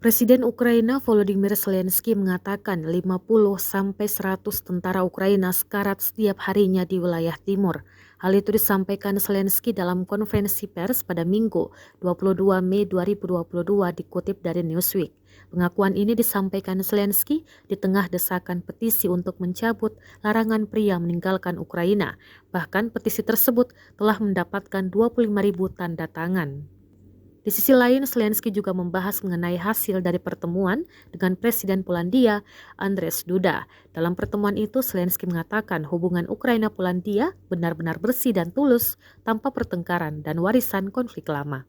Presiden Ukraina Volodymyr Zelensky mengatakan 50-100 tentara Ukraina sekarat setiap harinya di wilayah timur. Hal itu disampaikan Zelensky dalam konferensi pers pada Minggu 22 Mei 2022 dikutip dari Newsweek. Pengakuan ini disampaikan Zelensky di tengah desakan petisi untuk mencabut larangan pria meninggalkan Ukraina. Bahkan petisi tersebut telah mendapatkan 25.000 tanda tangan. Di sisi lain, Zelensky juga membahas mengenai hasil dari pertemuan dengan Presiden Polandia, Andrzej Duda. Dalam pertemuan itu, Zelensky mengatakan hubungan Ukraina-Polandia benar-benar bersih dan tulus tanpa pertengkaran dan warisan konflik lama.